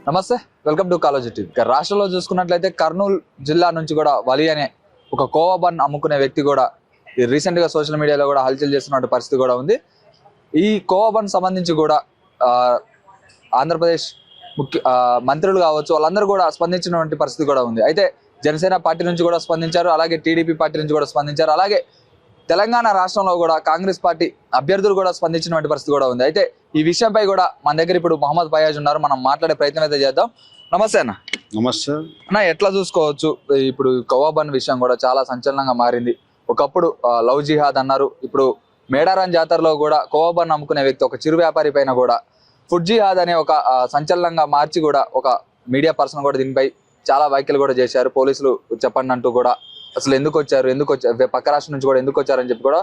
నమస్తే, welcome to college TV. రాష్ట్రంలో చూసుకున్నట్లయితే కర్నూలు జిల్లా నుంచి కూడా వలి అనే ఒక కోవా బన్ అమ్ముకునే వ్యక్తి కూడా రీసెంట్ గా సోషల్ మీడియాలో కూడా హల్చల్ చేస్తున్న పరిస్థితి కూడా ఉంది. ఈ కోవా బన్ సంబంధించి కూడా ఆంధ్రప్రదేశ్ మంత్రులు కావచ్చు, వాళ్ళందరూ కూడా స్పందించినటువంటి పరిస్థితి కూడా ఉంది. అయితే జనసేన పార్టీ నుంచి కూడా స్పందించారు, అలాగే టీడీపీ పార్టీ నుంచి కూడా స్పందించారు, అలాగే తెలంగాణ రాష్ట్రంలో కూడా కాంగ్రెస్ పార్టీ అభ్యర్థులు కూడా స్పందించినటువంటి పరిస్థితి కూడా ఉంది. అయితే ఈ విషయంపై కూడా మన దగ్గర ఇప్పుడు మహమ్మద్ ఫయాజ్ ఉన్నారు, మనం మాట్లాడే ప్రయత్నం అయితే చేద్దాం. నమస్తే అన్న. నమస్తే అన్న, ఎట్లా చూసుకోవచ్చు ఇప్పుడు కోవా బన్ విషయం కూడా చాలా సంచలనంగా మారింది. ఒకప్పుడు లవ్ జిహాద్ అన్నారు, ఇప్పుడు మేడారం జాతరలో కూడా కోవా బన్ అమ్ముకునే వ్యక్తి ఒక చిరు వ్యాపారి పైన కూడా ఫుడ్ జిహాద్ అనే ఒక సంచలనంగా మార్చి కూడా ఒక మీడియా పర్సన్ కూడా దీనిపై చాలా వ్యాఖ్యలు కూడా చేశారు. పోలీసులు చెప్పండి అంటూ కూడా అసలు ఎందుకు వచ్చారు, పక్క రాష్ట్రం నుంచి కూడా ఎందుకు వచ్చారని చెప్పి కూడా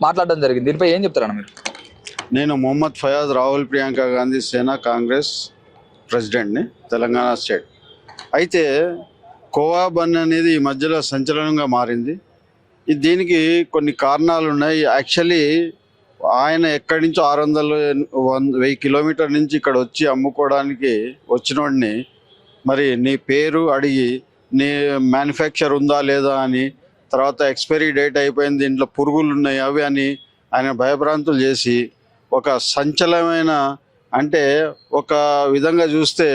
మాట్లాడడం జరిగింది. దీనిపై ఏం చెప్తారన్న మీరు? నేను మొహమ్మద్ ఫయాజ్, రాహుల్ ప్రియాంక గాంధీ సేన కాంగ్రెస్ ప్రెసిడెంట్ని, తెలంగాణ స్టేట్. అయితే కోవా బన్ అనేది ఈ మధ్యలో సంచలనంగా మారింది. దీనికి కొన్ని కారణాలు ఉన్నాయి. యాక్చువల్లీ ఆయన ఎక్కడి నుంచో 600-1000 కిలోమీటర్ నుంచి ఇక్కడ వచ్చి అమ్ముకోవడానికి వచ్చినోడిని మరి నీ పేరు అడిగి నీ మ్యానుఫ్యాక్చర్ ఉందా లేదా అని, తర్వాత ఎక్స్పైరీ డేట్ అయిపోయింది, దీంట్లో పురుగులు ఉన్నాయి అవి అని ఆయన భయభ్రాంతులు చేసి ఒక సంచలనమైన, అంటే ఒక విధంగా చూస్తే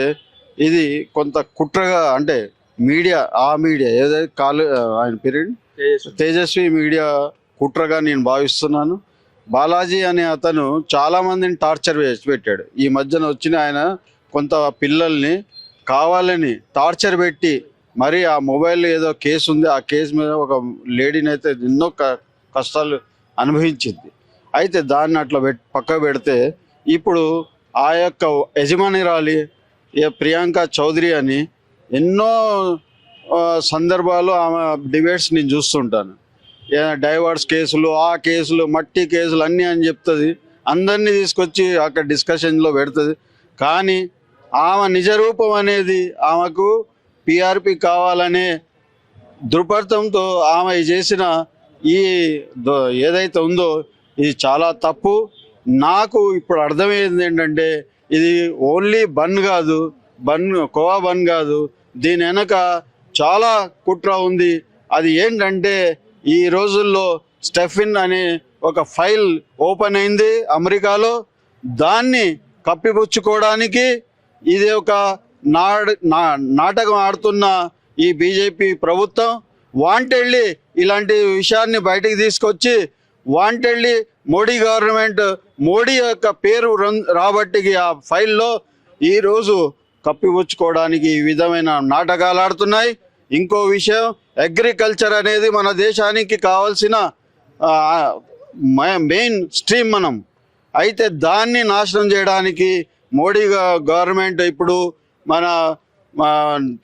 ఇది కొంత కుట్రగా, అంటే మీడియా ఏదైతే ఆయన పీరియడ్ తేజస్వి మీడియా కుట్రగా నేను భావిస్తున్నాను. బాలాజీ అనే అతను చాలామందిని టార్చర్ పెట్టాడు. ఈ మధ్యన వచ్చిన ఆయన కొంత పిల్లల్ని కావాలని టార్చర్ పెట్టి మరి ఆ మొబైల్ ఏదో కేసు ఉంది, ఆ కేసు మీద ఒక లేడీని అయితే ఎన్నో కష్టాలు అనుభవించింది. అయితే దాన్ని అట్లా పక్క పెడితే ఇప్పుడు ఆ యొక్క యజమానిరాలి ప్రియాంక చౌదరి అని ఎన్నో సందర్భాలు ఆమె డిబేట్స్ నేను చూస్తుంటాను. డైవర్స్ కేసులు, ఆ కేసులు, మట్టి కేసులు అన్నీ అని చెప్తుంది, అందరినీ తీసుకొచ్చి అక్కడ డిస్కషన్లో పెడుతుంది. కానీ ఆమె నిజరూపం అనేది ఆమెకు పిఆర్పి కావాలనే దృక్పథంతో ఆమె చేసిన ఈ ఏదైతే ఉందో ఇది చాలా తప్పు. నాకు ఇప్పుడు అర్థమయ్యేది ఏంటంటే ఇది ఓన్లీ బన్ కాదు, కోవా బన్ కాదు, దీని వెనక చాలా కుట్ర ఉంది. అది ఏంటంటే ఈ రోజుల్లో స్టెఫిన్ అనే ఒక ఫైల్ ఓపెన్ అయింది అమెరికాలో, దాన్ని కప్పిపుచ్చుకోవడానికి ఇది ఒక నాటకం ఆడుతున్న ఈ బీజేపీ ప్రభుత్వం వాంటెడ్లీ ఇలాంటి విషయాన్ని బయటికి తీసుకొచ్చి వాంటెడ్లీ మోడీ గవర్నమెంట్, మోడీ యొక్క పేరు రాబట్టికి ఆ ఫైల్లో ఈరోజు కప్పిపుచ్చుకోవడానికి ఈ విధమైన నాటకాలు ఆడుతున్నాయి. ఇంకో విషయం, అగ్రికల్చర్ అనేది మన దేశానికి కావాల్సిన మెయిన్ స్ట్రీమ్ మనం. అయితే దాన్ని నాశనం చేయడానికి మోడీ గవర్నమెంట్ ఇప్పుడు మన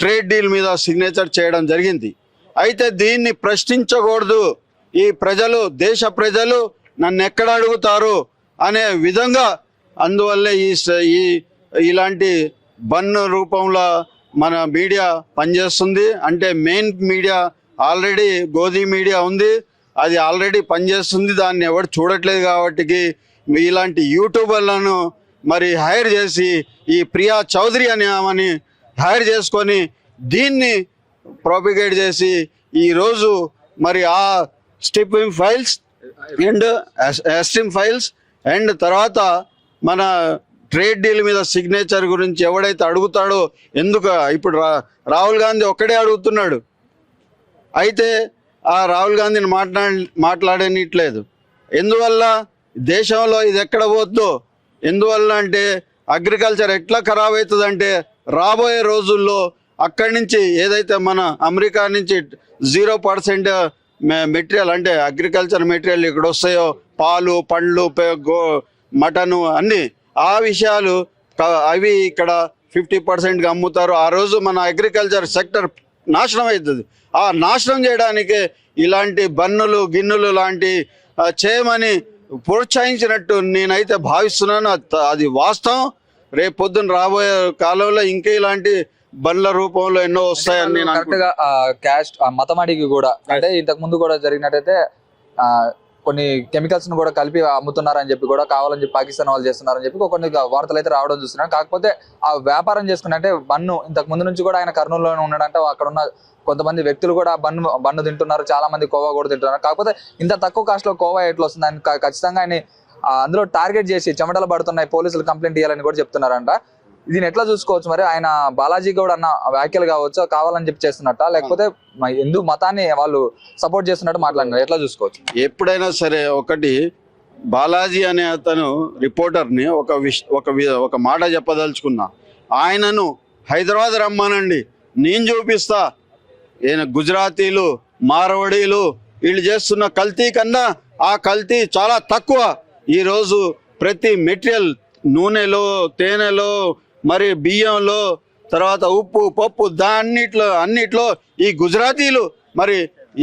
ట్రేడ్ డీల్ మీద సిగ్నేచర్ చేయడం జరిగింది. అయితే దీన్ని ప్రశ్నించకూడదు. ఈ ప్రజలు, దేశ ప్రజలు నన్ను ఎక్కడ అడుగుతారు అనే విధంగా, అందువల్లే ఇలాంటి బన్ రూపంలో మన మీడియా పనిచేస్తుంది. అంటే main media already Godi media ఉంది, అది ఆల్రెడీ పనిచేస్తుంది, దాన్ని ఎవరు చూడట్లేదు. కాబట్టి ఇలాంటి యూట్యూబర్లను మరి హైర్ చేసి ఈ ప్రియా చౌదరి అనే ఆమెని హైర్ చేసుకొని దీన్ని ప్రాపిగేట్ చేసి ఈరోజు మరి ఆ స్టిప్పింగ్ ఫైల్స్ అండ్ ఎస్టిమ్ ఫైల్స్ అండ్ తర్వాత మన ట్రేడ్ డీల్ మీద సిగ్నేచర్ గురించి ఎవడైతే అడుగుతాడో, ఎందుకు ఇప్పుడు రాహుల్ గాంధీ ఒక్కడే అడుగుతున్నాడు. అయితే ఆ రాహుల్ గాంధీని మాట్లాడనిట్లేదు. ఎందువల్ల దేశంలో ఇది ఎక్కడ పోద్దో, ఎందువల్ల అంటే అగ్రికల్చర్ ఎట్లా ఖరాబ్ అవుతుందంటే రాబోయే రోజుల్లో అక్కడి నుంచి ఏదైతే మన అమెరికా నుంచి 0% మెటీరియల్, అంటే అగ్రికల్చర్ మెటీరియల్ ఇక్కడ వస్తాయో, పాలు, పండ్లు, మటను అన్నీ, ఆ విషయాలు అవి ఇక్కడ 50%గా అమ్ముతారు. ఆ రోజు మన అగ్రికల్చర్ సెక్టర్ నాశనం అవుతుంది. ఆ నాశనం చేయడానికే ఇలాంటి బన్నులు గిన్నులు లాంటి చేయమని ప్రోత్సహించినట్టు నేనైతే భావిస్తున్నాను. అది వాస్తవం. రేపు పొద్దున రాబోయే కాలంలో ఇంకా ఇలాంటి బండ్ల రూపంలో ఎన్నో వస్తాయని నేను క్యాస్ట్ మతమాడికి కూడా, అంటే ఇంతకు ముందు కూడా జరిగినట్టయితే కొన్ని కెమికల్స్ ను కూడా కలిపి అమ్ముతున్నారని చెప్పి కూడా కావాలని చెప్పి పాకిస్తాన్ వాళ్ళు చేస్తున్నారని చెప్పి కొన్ని వార్తలు అయితే రావడం చూస్తున్నాను. కాకపోతే ఆ వ్యాపారం చేసుకున్నట్టే బన్ను ఇంతకు ముందు నుంచి కూడా ఆయన కర్నూలులోనే ఉన్నాడంటే అక్కడ ఉన్న కొంతమంది వ్యక్తులు కూడా బన్ను తింటున్నారు, చాలా మంది కోవా కూడా తింటున్నారు. కాకపోతే ఇంత తక్కువ కాస్ట్ లో కోవా ఎట్లా వస్తుంది ఆయన ఖచ్చితంగా ఆయన అందులో టార్గెట్ చేసి చెమటలు పడుతున్నాయి, పోలీసులు కంప్లైంట్ ఇవ్వాలని కూడా చెప్తున్నారంట. దీన్ని ఎట్లా చూసుకోవచ్చు మరి? ఆయన బాలాజీ గౌడ్ అన్న వ్యాఖ్యలు కావచ్చు కావాలని చెప్పి చేస్తున్నట్ట, లేకపోతే హిందూ మతాన్ని వాళ్ళు సపోర్ట్ చేస్తున్నట్టు మాట్లాడినారు, ఎట్లా చూసుకోవచ్చు? ఎప్పుడైనా సరే ఒకటి బాలాజీ అనే అతను రిపోర్టర్ని ఒక మాట చెప్పదలుచుకున్నా. ఆయనను హైదరాబాద్ రమ్మానండి, నేను చూపిస్తా. ఈయన గుజరాతీలు, మార్వడీలు వీళ్ళు చేస్తున్న కల్తీ కన్నా ఆ కల్తీ చాలా తక్కువ. ఈరోజు ప్రతి మెటీరియల్ నూనెలో, తేనెలో, మరి బియ్యంలో, తర్వాత ఉప్పు, పప్పు, అన్నిట్లో ఈ గుజరాతీలు మరి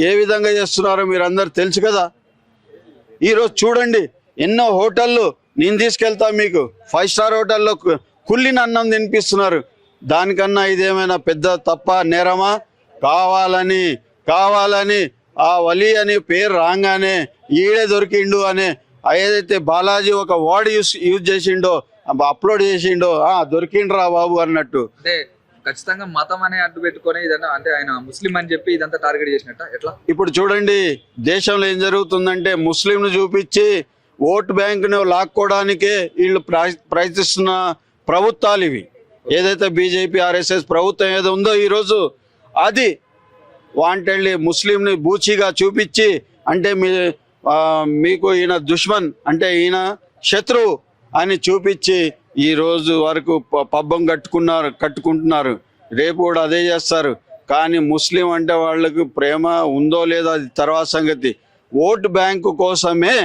ఏ విధంగా చేస్తున్నారో మీరు అందరు తెలుసు కదా. ఈరోజు చూడండి, ఎన్నో హోటళ్ళు నేను తీసుకెళ్తా మీకు, 5 స్టార్ హోటల్లో కుళ్ళిన అన్నం తినిపిస్తున్నారు. దానికన్నా ఇదేమైనా పెద్ద తప్ప, నేరమా? కావాలని ఆ వలి అని పేరు రాగానే ఈడే దొరికిండు అనే ఏదైతే బాలాజీ ఒక వర్డ్ యూజ్ చేసిండో, అప్లోడ్ చేసిండో, దొరికిండ్రా బాబు అన్నట్టు. అంటే ఖచ్చితంగా మతం అనే అడ్డు పెట్టుకొని ఇదంతా, అంటే ఆయన ముస్లిం అని చెప్పి ఇదంతా టార్గెట్ చేసినట్ట ఎట్లా? ఇప్పుడు చూడండి దేశంలో ఏం జరుగుతుందంటే ముస్లింను చూపించి ఓట్ బ్యాంకును లాక్కోవడానికే వీళ్ళు ప్రయత్నిస్తున్న ప్రభుత్వాలు ఇవి. ఏదైతే బీజేపీ ఆర్ఎస్ఎస్ ప్రభుత్వం ఏదో ఉందో ఈరోజు అది వాంటెడ్లీ ముస్లింని బూచిగా చూపించి, అంటే మీకు ఈయన దుష్మన్, అంటే ఈయన శత్రువు అని చూపించి ఈ రోజు వరకు పబ్బం కట్టుకుంటున్నారు. రేపు కూడా అదే చేస్తారు. కానీ ముస్లిం అంటే వాళ్ళకు ప్రేమ ఉందో లేదో అది తర్వాత సంగతి. ఓటు బ్యాంకు కోసమే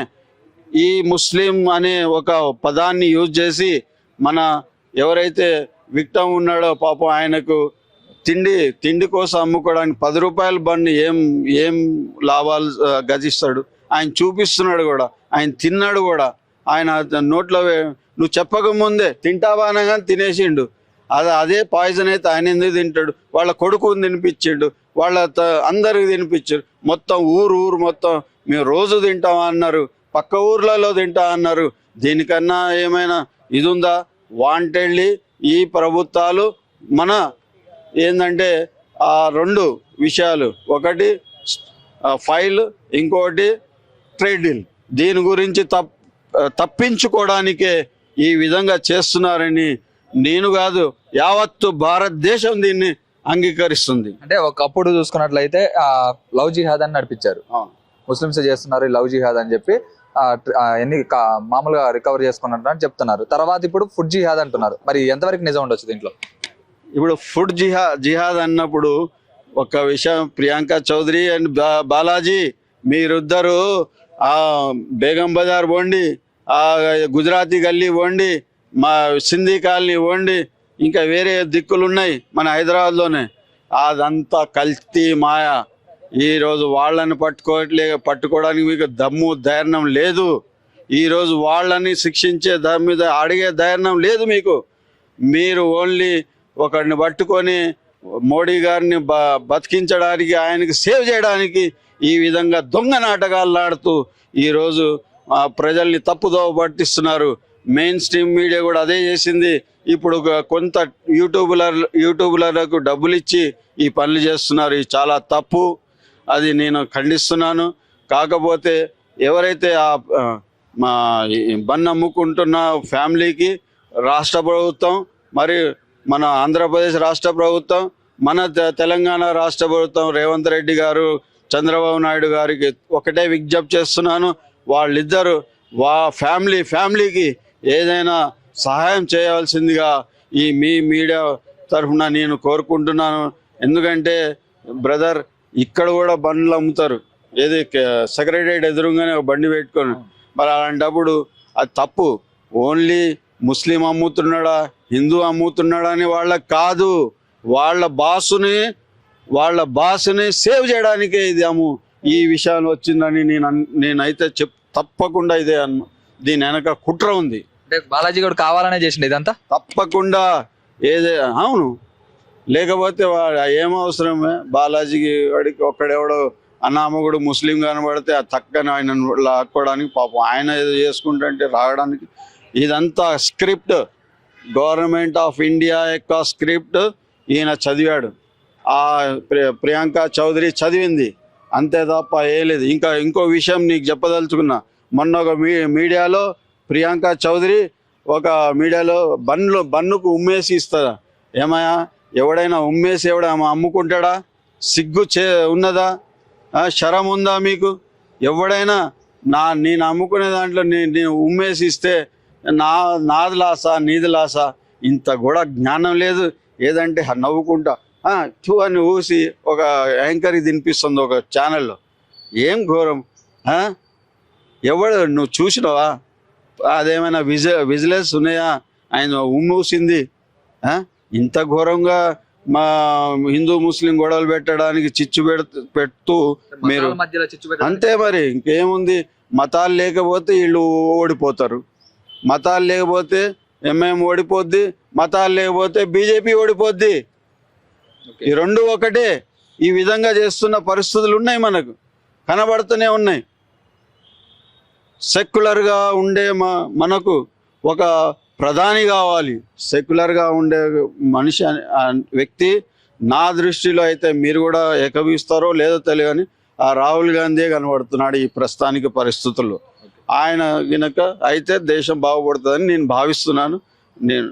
ఈ ముస్లిం అనే ఒక పదాన్ని యూజ్ చేసి మన ఎవరైతే విక్టమ్ ఉన్నాడో పాపం ఆయనకు తిండి కోసం అమ్ముకోవడానికి 10 రూపాయల బండి ఏం లాభాలు గజిస్తాడు. ఆయన చూపిస్తున్నాడు కూడా, ఆయన తిన్నాడు కూడా. ఆయన నోట్లో నువ్వు చెప్పకముందే తింటావా అనగానే తినేసిండు. అదే పాయిజన్ అయితే ఆయన ఎందుకు తింటాడు? వాళ్ళ కొడుకుని తినిపించిండు, వాళ్ళ అందరికి తినిపించారు. మొత్తం ఊరు మొత్తం మేము రోజు తింటామా అన్నారు, పక్క ఊర్లలో తింటా అన్నారు. దీనికన్నా ఏమైనా ఇది ఉందా? వాంటెడ్లీ ఈ ప్రభుత్వాలు మన ఏంటంటే ఆ 2 విషయాలు, ఒకటి ఫైల్, ఇంకోటి ట్రేడ్ డీల్, దీని గురించి తప్పించుకోవడానికే ఈ విధంగా చేస్తున్నారని నేను కాదు యావత్తు భారతదేశం దీన్ని అంగీకరిస్తుంది. అంటే ఒకప్పుడు చూసుకున్నట్లయితే లవ్ జిహాద్ అని నడిపించారు, ముస్లిమ్స్ చేస్తున్నారు లవ్ జిహాద్ అని చెప్పి మామూలుగా రికవర్ చేసుకున్నట్టు అని చెప్తున్నారు. తర్వాత ఇప్పుడు ఫుడ్ జిహాద్ అంటున్నారు. మరి ఎంతవరకు నిజం ఉండొచ్చు దీంట్లో? ఇప్పుడు ఫుడ్ జిహాద్ అన్నప్పుడు ఒక విషయం, ప్రియాంక చౌదరి అండ్ బాలాజీ మీరిద్దరు ఆ బేగం బజార్ పోండి, ఆ గుజరాతీ గల్లీ పోండి, మా సింధీ కాలనీ పోండి, ఇంకా వేరే దిక్కులు ఉన్నాయి మన హైదరాబాద్లోనే. అదంతా కల్తీ మాయ. ఈరోజు వాళ్ళని పట్టుకోవడానికి మీకు దమ్ము ధైర్యం లేదు. ఈరోజు వాళ్ళని శిక్షించే దాని మీద అడిగే ధైర్యం లేదు మీకు. మీరు ఓన్లీ ఒకరిని పట్టుకొని మోడీ గారిని బతికించడానికి, ఆయనకి సేవ్ చేయడానికి ఈ విధంగా దొంగ నాటకాలు ఆడుతూ ఈరోజు ప్రజల్ని తప్పుదోవ పట్టిస్తున్నారు. మెయిన్ స్ట్రీమ్ మీడియా కూడా అదే చేసింది. ఇప్పుడు కొంత యూట్యూబర్లకు డబ్బులు ఇచ్చి ఈ పనులు చేస్తున్నారు. ఇది చాలా తప్పు, అది నేను ఖండిస్తున్నాను. కాకపోతే ఎవరైతే మా బన్ అమ్ముకుంటున్న ఫ్యామిలీకి రాష్ట్ర ప్రభుత్వం, మరి మన ఆంధ్రప్రదేశ్ రాష్ట్ర ప్రభుత్వం, మన తెలంగాణ రాష్ట్ర ప్రభుత్వం, రేవంత్ రెడ్డి గారు, చంద్రబాబు నాయుడు గారికి ఒకటే విజ్ఞప్తి చేస్తున్నాను. వాళ్ళిద్దరు ఫ్యామిలీకి ఏదైనా సహాయం చేయవలసిందిగా ఈ మీడియా తరఫున నేను కోరుకుంటున్నాను. ఎందుకంటే బ్రదర్ ఇక్కడ కూడా బండ్లు అమ్ముతారు, ఏది సెక్రటరియట్ ఎదురుగానే ఒక బండి పెట్టుకొని. మరి అలాంటప్పుడు అది తప్పు. ఓన్లీ ముస్లిం అమ్ముతున్నాడా, హిందూ అమ్ముతున్నాడా అని వాళ్ళకి కాదు, వాళ్ళ బాసుని సేవ్ చేయడానికే ఇది ఈ విషయాలు వచ్చిందని నేనైతే తప్పకుండా ఇదే దీని వెనక కుట్ర ఉంది. బాలాజీ కూడా కావాలనే చేసిండు ఇదంతా, తప్పకుండా అవును. లేకపోతే ఏమవసరమే బాలాజీకి వాడికి ఒక్కడెవడో అన్నామగుడు ముస్లిం కనబడితే ఆ తక్కని ఆయన లాక్కోవడానికి పాపం ఆయన ఏదో చేసుకుంటుంటే రావడానికి ఇదంతా స్క్రిప్ట్, గవర్నమెంట్ ఆఫ్ ఇండియా యొక్క స్క్రిప్ట్ ఈయన చదివాడు. ఆ ప్రియాంక చౌదరి చదివింది అంతే తప్ప ఏ లేదు. ఇంకో విషయం నీకు చెప్పదలుచుకున్నా. మొన్న ఒక మీడియాలో ప్రియాంక చౌదరి ఒక మీడియాలో బన్నుకు ఉమ్మేసి ఇస్తుందా? ఏమయ్యా, ఎవడైనా ఉమ్మేసి అమ్ముకుంటాడా? సిగ్గు ఉన్నదా? శరం ఉందా మీకు? ఎవడైనా నేను అమ్ముకునే దాంట్లో నేను ఉమ్మేసి ఇస్తే నాది లాసా నీది లాసా? ఇంత కూడా జ్ఞానం లేదు. ఏదంటే నవ్వుకుంటా చూ అని ఊసి ఒక యాంకర్కి తినిపిస్తుంది ఒక ఛానల్లో. ఏం ఘోరం! ఎవడు నువ్వు చూసినావా? అదేమైనా విజిలెన్స్ ఉన్నాయా? ఆయన ఉమ్మూసింది. ఇంత ఘోరంగా మా హిందూ ముస్లిం గొడవలు పెట్టడానికి చిచ్చు పెడుతూ మీరు అంతే. మరి ఇంకేముంది? మతాలు లేకపోతే వీళ్ళు ఓడిపోతారు, మతాలు లేకపోతే ఎంఎం ఓడిపోద్ది, మతాలు లేకపోతే బీజేపీ ఓడిపోద్ది. ఈ రెండు ఒకటే. ఈ విధంగా చేస్తున్న పరిస్థితులు ఉన్నాయి, మనకు కనబడుతూనే ఉన్నాయి. సెక్యులర్గా ఉండే మనకు ఒక ప్రధాని కావాలి. సెక్యులర్గా ఉండే మనిషి వ్యక్తి నా దృష్టిలో అయితే మీరు కూడా ఏకీవిస్తారో లేదో తెలియని ఆ రాహుల్ గాంధీ కనబడుతున్నాడు ఈ ప్రస్తుతానికి పరిస్థితుల్లో. ఆయన గనక అయితే దేశం బాగుపడుతుందని నేను భావిస్తున్నాను. నేను